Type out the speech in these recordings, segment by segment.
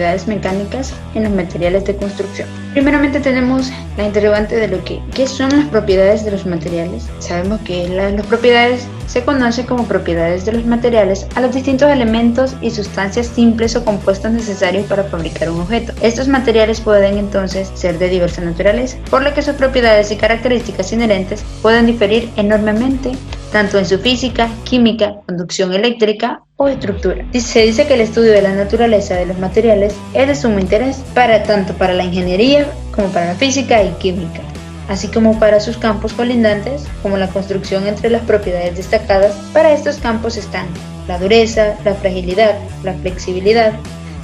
propiedades mecánicas en los materiales de construcción. Primeramente tenemos la interrogante de ¿qué son las propiedades de los materiales? Sabemos que las propiedades se conocen como propiedades de los materiales a los distintos elementos y sustancias simples o compuestos necesarios para fabricar un objeto. Estos materiales pueden entonces ser de diversa naturaleza, por lo que sus propiedades y características inherentes pueden diferir enormemente, tanto en su física, química, conducción eléctrica o estructura. Se dice que el estudio de la naturaleza de los materiales es de sumo interés tanto para la ingeniería como para la física y química, así como para sus campos colindantes, como la construcción. Entre las propiedades destacadas para estos campos están la dureza, la fragilidad, la flexibilidad,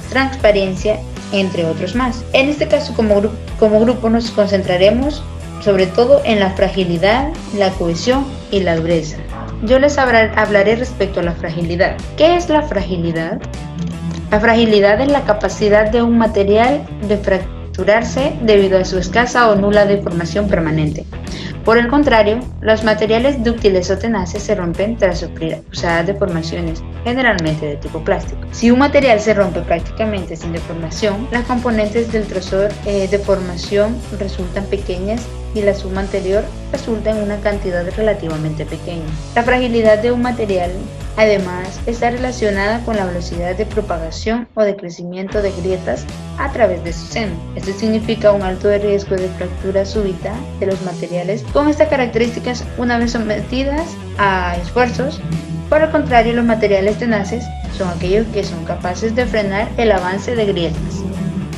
transparencia, entre otros más. En este caso, como grupo nos concentraremos sobre todo en la fragilidad, la cohesión y la dureza. Yo les hablaré respecto a la fragilidad. ¿Qué es la fragilidad? La fragilidad es la capacidad de un material de fracturarse debido a su escasa o nula deformación permanente. Por el contrario, los materiales dúctiles o tenaces se rompen tras sufrir acusadas deformaciones, generalmente de tipo plástico. Si un material se rompe prácticamente sin deformación, las componentes del trozor de formación resultan pequeñas y la suma anterior resulta en una cantidad relativamente pequeña. La fragilidad de un material, además, está relacionada con la velocidad de propagación o de crecimiento de grietas a través de su seno. Esto significa un alto riesgo de fractura súbita de los materiales con estas características una vez sometidas a esfuerzos. Por el contrario, los materiales tenaces son aquellos que son capaces de frenar el avance de grietas.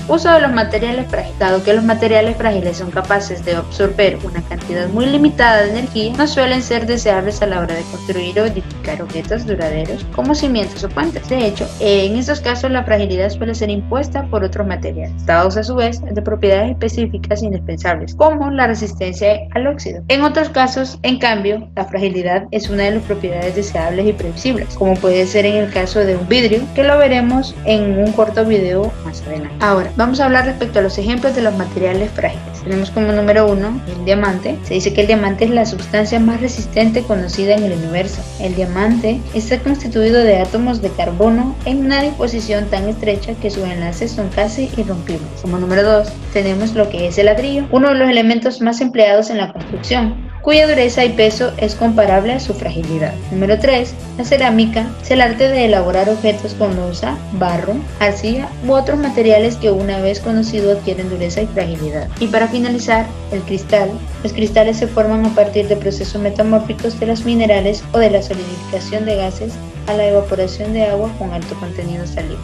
Uso de los materiales frágiles. Dado que los materiales frágiles son capaces de absorber una cantidad muy limitada de energía, no suelen ser deseables a la hora de construir o edificar objetos duraderos como cimientos o puentes. De hecho, en estos casos la fragilidad suele ser impuesta por otros materiales, dados a su vez de propiedades específicas indispensables, como la resistencia al óxido. En otros casos, en cambio, la fragilidad es una de las propiedades deseables y previsibles, como puede ser en el caso de un vidrio, que lo veremos en un corto video más adelante. Ahora, vamos a hablar respecto a los ejemplos de los materiales frágiles. Tenemos como número 1 el diamante. Se dice que el diamante es la sustancia más resistente conocida en el universo. El diamante está constituido de átomos de carbono en una disposición tan estrecha que sus enlaces son casi irrompibles. Como número 2 tenemos lo que es el ladrillo, uno de los elementos más empleados en la construcción, cuya dureza y peso es comparable a su fragilidad. Número 3, la cerámica es el arte de elaborar objetos con loza, barro, arcilla u otros materiales que una vez conocidos adquieren dureza y fragilidad. Y para finalizar, el cristal. Los cristales se forman a partir de procesos metamórficos de los minerales o de la solidificación de gases a la evaporación de agua con alto contenido salino.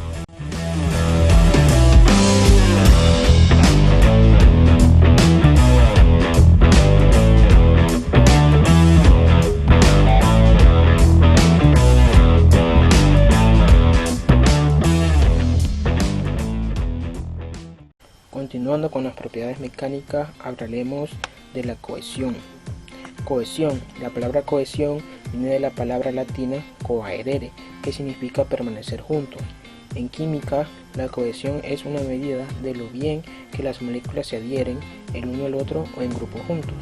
Continuando con las propiedades mecánicas, hablaremos de la cohesión. Cohesión. La palabra cohesión viene de la palabra latina coaherere, que significa permanecer juntos. En química, la cohesión es una medida de lo bien que las moléculas se adhieren el uno al otro o en grupo juntos.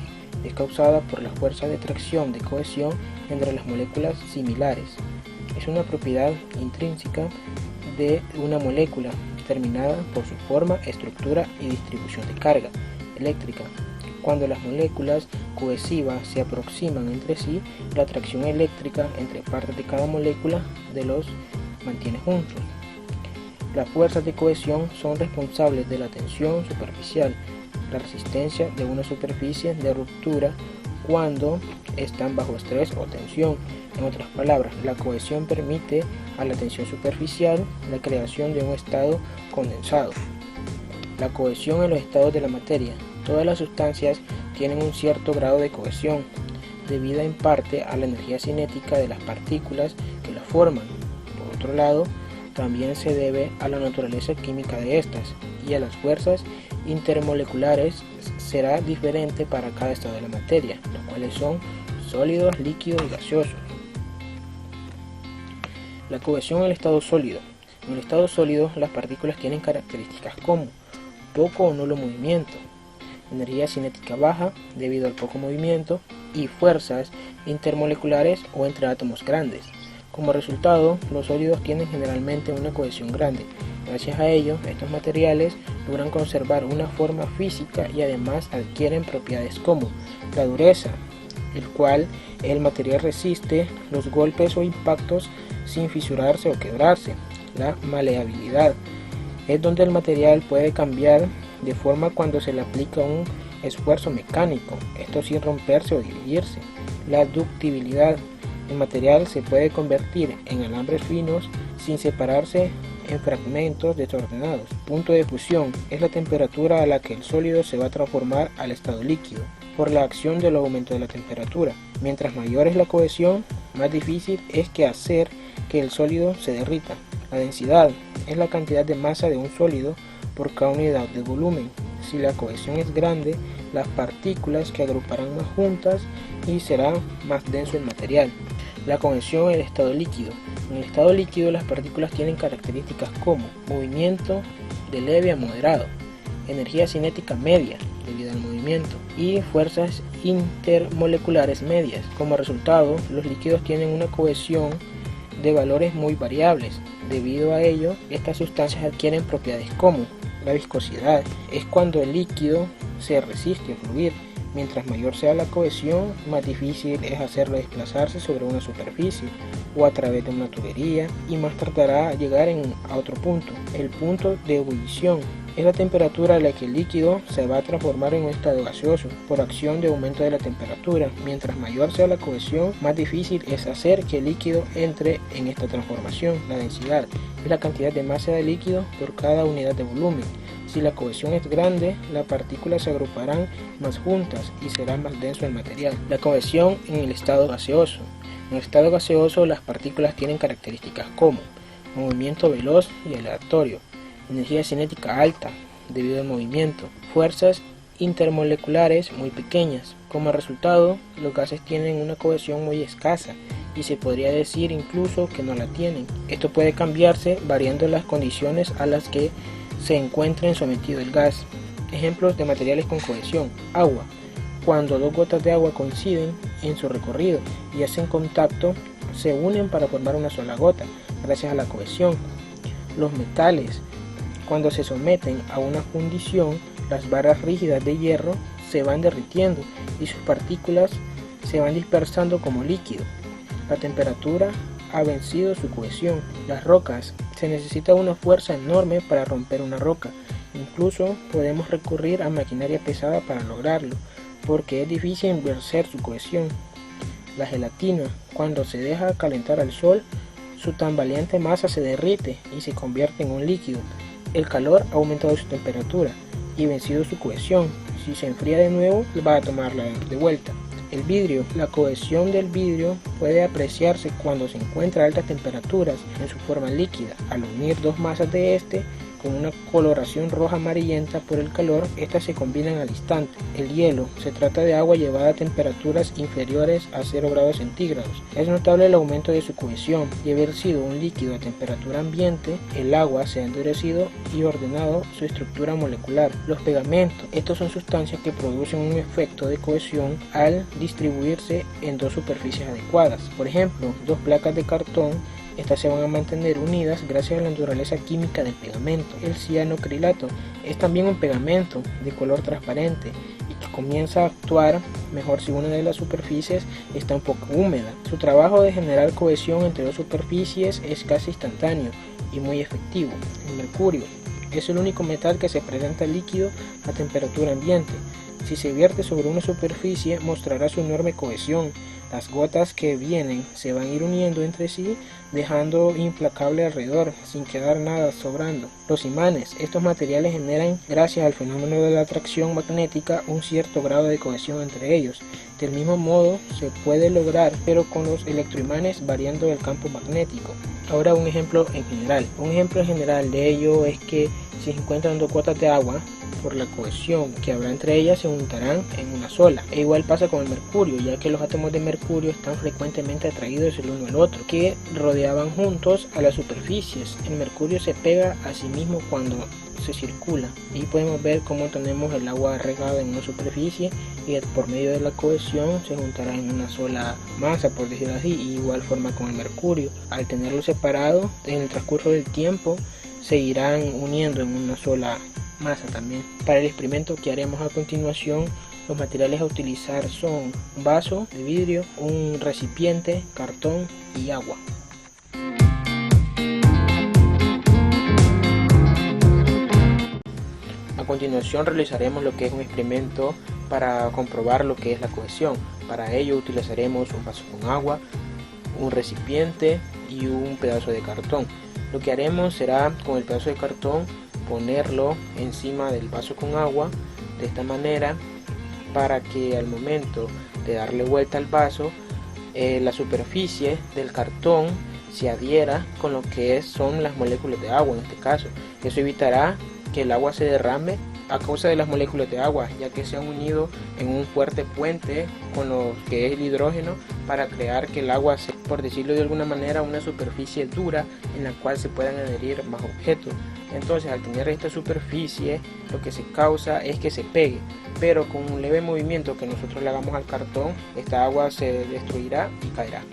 Es causada por la fuerza de atracción de cohesión entre las moléculas similares. Es una propiedad intrínseca de una molécula, determinada por su forma, estructura y distribución de carga eléctrica. Cuando las moléculas cohesivas se aproximan entre sí, la atracción eléctrica entre partes de cada molécula los mantiene juntos. Las fuerzas de cohesión son responsables de la tensión superficial, la resistencia de una superficie de ruptura cuando están bajo estrés o tensión. En otras palabras, la cohesión permite a la tensión superficial la creación de un estado condensado. La cohesión en los estados de la materia. Todas las sustancias tienen un cierto grado de cohesión, debida en parte a la energía cinética de las partículas que las forman. Por otro lado, también se debe a la naturaleza química de estas y a las fuerzas intermoleculares. Será diferente para cada estado de la materia, los cuales son sólidos, líquidos y gaseosos. La cohesión en el estado sólido. En el estado sólido, las partículas tienen características como poco o nulo movimiento, energía cinética baja debido al poco movimiento y fuerzas intermoleculares o entre átomos grandes. Como resultado, los sólidos tienen generalmente una cohesión grande, Gracias a ello, estos materiales logran conservar una forma física y además adquieren propiedades como la dureza, el cual el material resiste los golpes o impactos sin fisurarse o quebrarse. La maleabilidad es donde el material puede cambiar de forma cuando se le aplica un esfuerzo mecánico, esto sin romperse o dividirse. La ductibilidad, el material se puede convertir en alambres finos sin separarse en fragmentos desordenados. Punto de fusión es la temperatura a la que el sólido se va a transformar al estado líquido por la acción del aumento de la temperatura. Mientras mayor es la cohesión, más difícil es que hacer que el sólido se derrita. La densidad es la cantidad de masa de un sólido por cada unidad de volumen. Si la cohesión es grande, las partículas que agruparán más juntas y será más denso el material. La cohesión en el estado líquido. En el estado líquido las partículas tienen características como movimiento de leve a moderado, energía cinética media debido al movimiento y fuerzas intermoleculares medias. Como resultado, los líquidos tienen una cohesión de valores muy variables. Debido a ello, estas sustancias adquieren propiedades como la viscosidad, es cuando el líquido se resiste a fluir. Mientras mayor sea la cohesión, más difícil es hacerlo desplazarse sobre una superficie o a través de una tubería y más tardará llegar a otro punto. El punto de ebullición es la temperatura a la que el líquido se va a transformar en un estado gaseoso por acción de aumento de la temperatura. Mientras mayor sea la cohesión, más difícil es hacer que el líquido entre en esta transformación. La densidad es la cantidad de masa de líquido por cada unidad de volumen. Si la cohesión es grande, las partículas se agruparán más juntas y será más denso el material. La cohesión en el estado gaseoso. En el estado gaseoso las partículas tienen características como movimiento veloz y aleatorio, energía cinética alta debido al movimiento, fuerzas intermoleculares muy pequeñas. Como resultado, los gases tienen una cohesión muy escasa y se podría decir incluso que no la tienen. Esto puede cambiarse variando las condiciones a las que se encuentren sometido el gas. Ejemplos de materiales con cohesión: agua. Cuando dos gotas de agua coinciden en su recorrido y hacen contacto, se unen para formar una sola gota, gracias a la cohesión. Los metales. Cuando se someten a una fundición, las barras rígidas de hierro se van derritiendo y sus partículas se van dispersando como líquido. La temperatura ha vencido su cohesión. Las rocas. Se necesita una fuerza enorme para romper una roca. Incluso podemos recurrir a maquinaria pesada para lograrlo, porque es difícil vencer su cohesión. La gelatina. Cuando se deja calentar al sol, su tambaleante masa se derrite y se convierte en un líquido. El calor ha aumentado su temperatura y vencido su cohesión. Si se enfría de nuevo, va a tomarla de vuelta. El vidrio. La cohesión del vidrio puede apreciarse cuando se encuentra a altas temperaturas en su forma líquida. Al unir dos masas de este con una coloración roja amarillenta por el calor, estas se combinan al instante. El hielo. Se trata de agua llevada a temperaturas inferiores a 0 grados centígrados. Es notable el aumento de su cohesión. De haber sido un líquido a temperatura ambiente, el agua se ha endurecido y ordenado su estructura molecular. Los pegamentos. Estos son sustancias que producen un efecto de cohesión al distribuirse en dos superficies adecuadas. Por ejemplo, dos placas de cartón. Estas se van a mantener unidas gracias a la naturaleza química del pegamento. El cianocrilato es también un pegamento de color transparente y que comienza a actuar mejor si una de las superficies está un poco húmeda. Su trabajo de generar cohesión entre dos superficies es casi instantáneo y muy efectivo. El mercurio es el único metal que se presenta líquido a temperatura ambiente. Si se vierte sobre una superficie, mostrará su enorme cohesión. Las gotas que vienen se van a ir uniendo entre sí, dejando implacable alrededor, sin quedar nada sobrando. Los imanes. Estos materiales generan, gracias al fenómeno de la atracción magnética, un cierto grado de cohesión entre ellos. Del mismo modo, se puede lograr, pero con los electroimanes variando el campo magnético. Ahora un ejemplo en general. Un ejemplo general de ello es que si se encuentran dos gotas de agua, por la cohesión que habrá entre ellas se juntarán en una sola. E igual pasa con el mercurio, ya que los átomos de mercurio están frecuentemente atraídos el uno al otro, que rodeaban juntos a las superficies. El mercurio se pega a sí mismo cuando se circula y podemos ver cómo tenemos el agua regada en una superficie y por medio de la cohesión se juntará en una sola masa, por decirlo así. Y igual forma con el mercurio, al tenerlo separado en el transcurso del tiempo se irán uniendo en una sola masa también. Para el experimento que haremos a continuación, los materiales a utilizar son un vaso de vidrio, un recipiente, cartón y agua. A continuación realizaremos lo que es un experimento para comprobar lo que es la cohesión. Para ello utilizaremos un vaso con agua, un recipiente y un pedazo de cartón. Lo que haremos será con el pedazo de cartón ponerlo encima del vaso con agua de esta manera, para que al momento de darle vuelta al vaso la superficie del cartón se adhiera con lo que son las moléculas de agua en este caso. Eso evitará que el agua se derrame a causa de las moléculas de agua, ya que se han unido en un fuerte puente con lo que es el hidrógeno para crear que el agua sea, por decirlo de alguna manera, una superficie dura en la cual se puedan adherir más objetos. Entonces, al tener esta superficie, lo que se causa es que se pegue, pero con un leve movimiento que nosotros le hagamos al cartón, esta agua se destruirá y caerá.